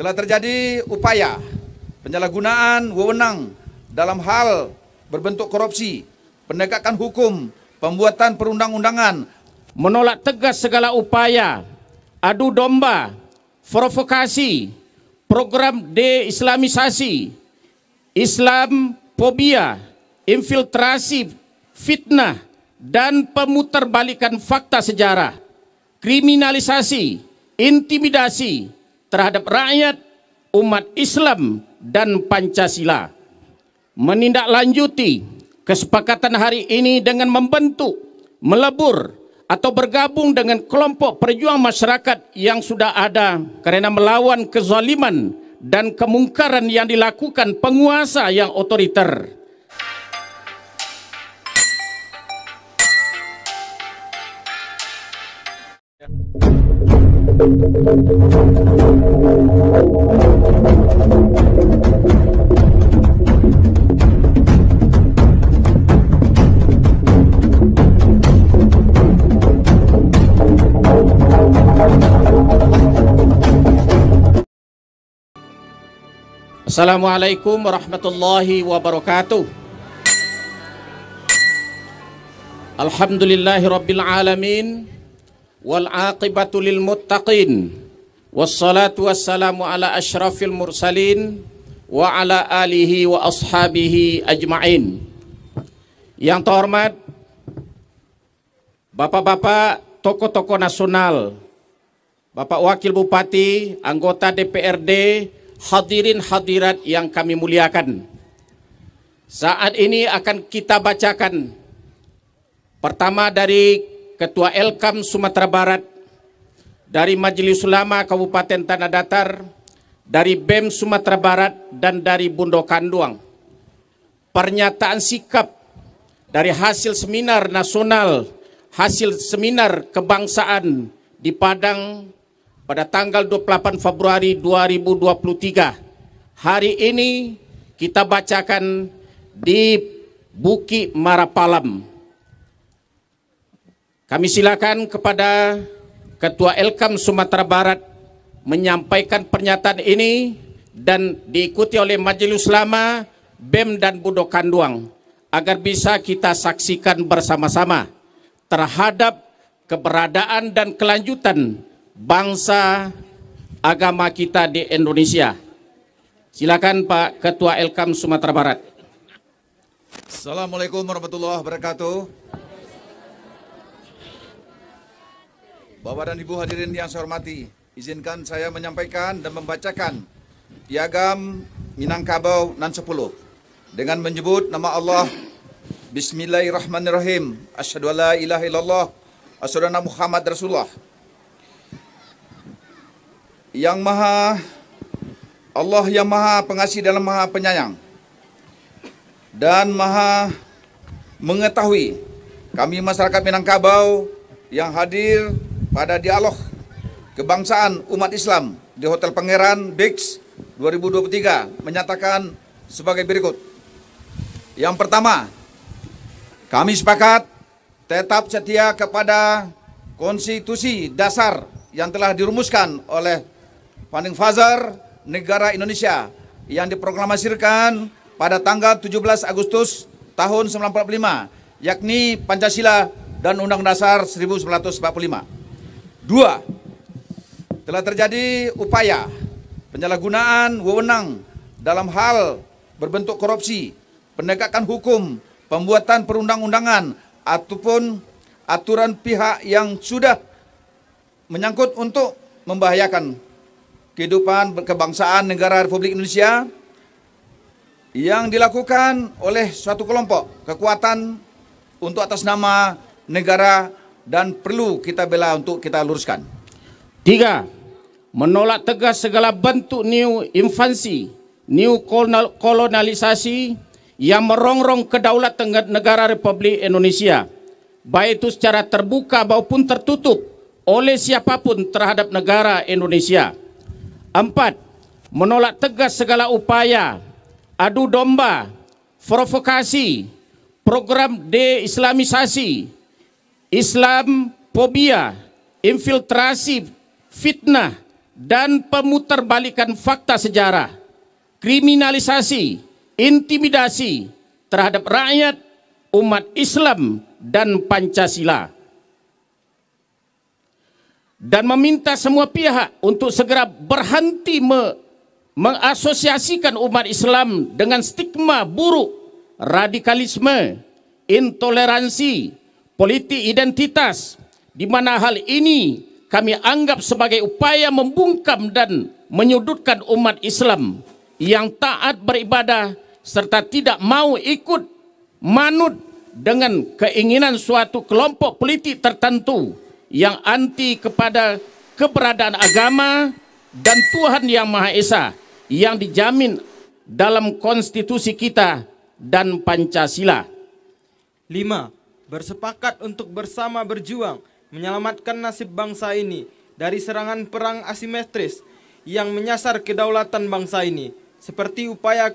telah terjadi upaya penyalahgunaan wewenang dalam hal berbentuk korupsi, penegakan hukum, pembuatan perundang-undangan, menolak tegas segala upaya adu domba, provokasi, program de-islamisasi, Islamfobia, infiltrasi, fitnah, dan pemutarbalikan fakta sejarah, kriminalisasi, intimidasi terhadap rakyat, umat Islam, dan Pancasila. Menindaklanjuti kesepakatan hari ini dengan membentuk, melebur, atau bergabung dengan kelompok perjuang masyarakat yang sudah ada karena melawan kezaliman dan kemungkaran yang dilakukan penguasa yang otoriter. Assalamualaikum warahmatullahi wabarakatuh. Alhamdulillahi rabbil alamin, wal aqibatu lil muttaqin, wassalatu wassalamu ala asyrafil mursalin wa ala alihi wa ashabihi ajma'in. Yang terhormat Bapak-bapak tokoh-tokoh nasional, Bapak Wakil Bupati, anggota DPRD, hadirin hadirat yang kami muliakan. Saat ini akan kita bacakan pertama dari Ketua Elkam Sumatera Barat, dari Majelis Ulama Kabupaten Tanah Datar, dari BEM Sumatera Barat, dan dari Bundo Kanduang. Pernyataan sikap dari hasil seminar nasional, hasil seminar kebangsaan di Padang pada tanggal 28 Februari 2023. Hari ini kita bacakan di Bukit Marapalam. Kami silakan kepada Ketua Elkam Sumatera Barat menyampaikan pernyataan ini dan diikuti oleh Majelis Ulama, BEM, dan Bundo Kanduang agar bisa kita saksikan bersama-sama terhadap keberadaan dan kelanjutan bangsa agama kita di Indonesia. Silakan Pak Ketua Elkam Sumatera Barat. Assalamualaikum warahmatullahi wabarakatuh. Bapak dan Ibu hadirin yang saya hormati, izinkan saya menyampaikan dan membacakan Piagam Minangkabau nan 10 dengan menyebut nama Allah. Bismillahirrahmanirrahim. Asyhadu alla ilaha illallah, asyhadu anna Muhammad Rasulullah. Yang Maha Allah yang Maha Pengasih dan Maha Penyayang dan Maha Mengetahui, kami masyarakat Minangkabau yang hadir pada dialog kebangsaan umat Islam di Hotel Pangeran Beach 2023 menyatakan sebagai berikut. Yang pertama, kami sepakat tetap setia kepada konstitusi dasar yang telah dirumuskan oleh Founding Father negara Indonesia yang diproklamasikan pada tanggal 17 Agustus tahun 1945, yakni Pancasila dan Undang-Undang Dasar 1945. Dua, telah terjadi upaya penyalahgunaan wewenang dalam hal berbentuk korupsi, penegakan hukum, pembuatan perundang-undangan ataupun aturan pihak yang sudah menyangkut untuk membahayakan kehidupan kebangsaan negara Republik Indonesia yang dilakukan oleh suatu kelompok kekuatan untuk atas nama negara dan perlu kita bela untuk kita luruskan. Tiga, menolak tegas segala bentuk new invasi, new kolonialisasi yang merongrong kedaulatan negara Republik Indonesia, baik itu secara terbuka maupun tertutup oleh siapapun terhadap negara Indonesia. Empat, menolak tegas segala upaya adu domba, provokasi, program de-islamisasi, Islamfobia, infiltrasi, fitnah, dan pemutarbalikan fakta sejarah, kriminalisasi, intimidasi terhadap rakyat, umat Islam, dan Pancasila. Dan meminta semua pihak untuk segera berhenti mengasosiasikan umat Islam dengan stigma buruk, radikalisme, intoleransi, politik identitas, di mana hal ini kami anggap sebagai upaya membungkam dan menyudutkan umat Islam yang taat beribadah serta tidak mau ikut manut dengan keinginan suatu kelompok politik tertentu yang anti kepada keberadaan agama dan Tuhan Yang Maha Esa yang dijamin dalam konstitusi kita dan Pancasila. 5. Bersepakat untuk bersama berjuang menyelamatkan nasib bangsa ini dari serangan perang asimetris yang menyasar kedaulatan bangsa ini, seperti upaya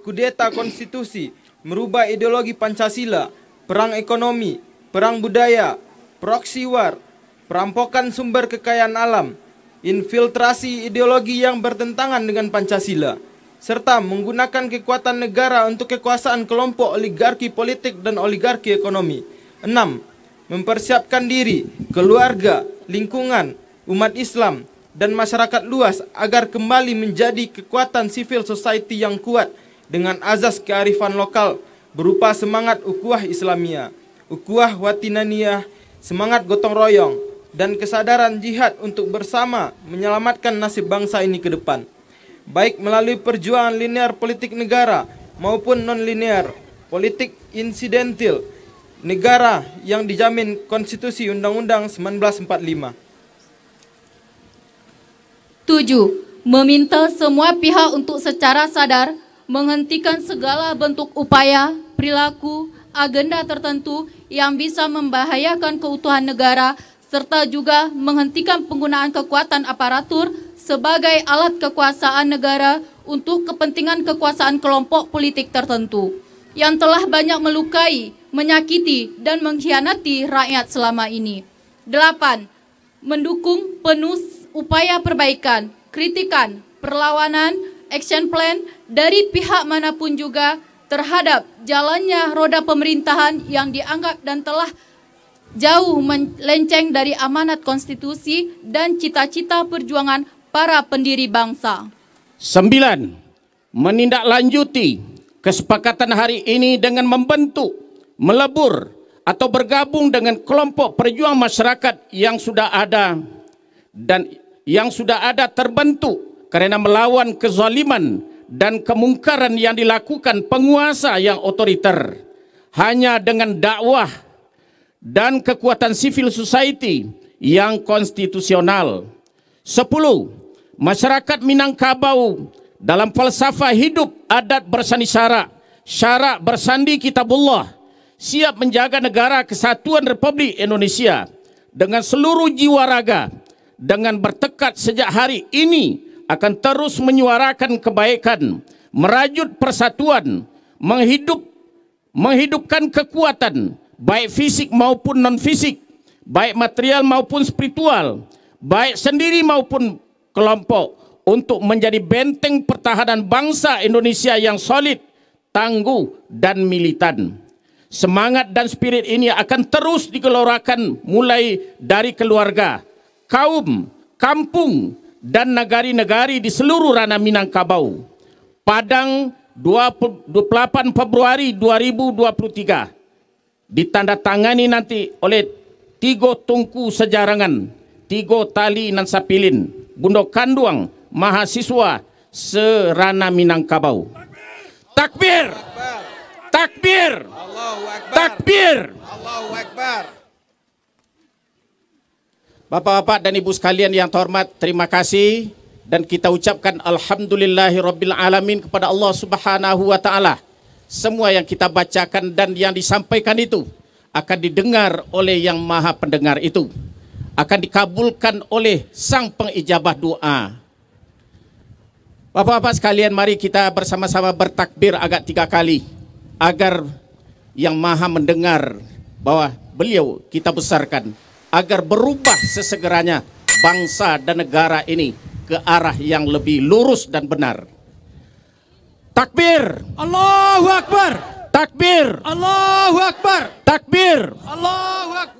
kudeta konstitusi, merubah ideologi Pancasila, perang ekonomi, perang budaya, proxy war, perampokan sumber kekayaan alam, infiltrasi ideologi yang bertentangan dengan Pancasila, serta menggunakan kekuatan negara untuk kekuasaan kelompok oligarki politik dan oligarki ekonomi. 6. Mempersiapkan diri, keluarga, lingkungan, umat Islam, dan masyarakat luas agar kembali menjadi kekuatan civil society yang kuat dengan azas kearifan lokal berupa semangat ukhuwah Islamiyah, ukhuwah watinaniyah, semangat gotong royong, dan kesadaran jihad untuk bersama menyelamatkan nasib bangsa ini ke depan, baik melalui perjuangan linear politik negara maupun non-linear politik insidentil negara yang dijamin Konstitusi Undang-Undang 1945. 7. Meminta semua pihak untuk secara sadar menghentikan segala bentuk upaya, perilaku, agenda tertentu yang bisa membahayakan keutuhan negara, serta juga menghentikan penggunaan kekuatan aparatur sebagai alat kekuasaan negara untuk kepentingan kekuasaan kelompok politik tertentu yang telah banyak melukai, menyakiti, dan mengkhianati rakyat selama ini. 8. Mendukung penuh upaya perbaikan, kritikan, perlawanan, action plan dari pihak manapun juga terhadap jalannya roda pemerintahan yang dianggap dan telah jauh melenceng dari amanat konstitusi dan cita-cita perjuangan para pendiri bangsa. 9. Menindaklanjuti kesepakatan hari ini dengan membentuk, melebur, atau bergabung dengan kelompok perjuang masyarakat yang sudah ada dan yang sudah ada terbentuk karena melawan kezaliman dan kemungkaran yang dilakukan penguasa yang otoriter. Hanya dengan dakwah dan kekuatan civil society yang konstitusional. 10. Masyarakat Minangkabau dalam falsafah hidup adat bersani syarak bersandi kitabullah, siap menjaga negara kesatuan Republik Indonesia dengan seluruh jiwa raga, dengan bertekad sejak hari ini akan terus menyuarakan kebaikan, merajut persatuan, menghidupkan kekuatan, baik fisik maupun non-fisik, baik material maupun spiritual, baik sendiri maupun kelompok, untuk menjadi benteng pertahanan bangsa Indonesia yang solid, tangguh, dan militan. Semangat dan spirit ini akan terus digelorakan mulai dari keluarga, kaum, kampung, dan nagari-nagari di seluruh ranah Minangkabau. Padang 28 Februari 2023. Ditandatangani nanti oleh Tigo Tungku Sejarangan, Tigo Tali nan Sapilin, Bundok Kanduang, mahasiswa serana Minangkabau. Takbir! Takbir! Allahu Akbar. Takbir! Allahu Akbar. Bapak-bapak dan ibu sekalian yang terhormat, terima kasih dan kita ucapkan alhamdulillahirabbil alamin kepada Allah Subhanahu wa taala. Semua yang kita bacakan dan yang disampaikan itu akan didengar oleh Yang Maha Pendengar itu, akan dikabulkan oleh Sang Pengijabah doa. Bapak-bapak sekalian, mari kita bersama-sama bertakbir agak 3 kali agar Yang Maha mendengar bahwa beliau kita besarkan, agar berubah sesegeranya bangsa dan negara ini ke arah yang lebih lurus dan benar. Takbir! Allahu Akbar! Takbir! Allahu Akbar! Takbir! Allahu Akbar!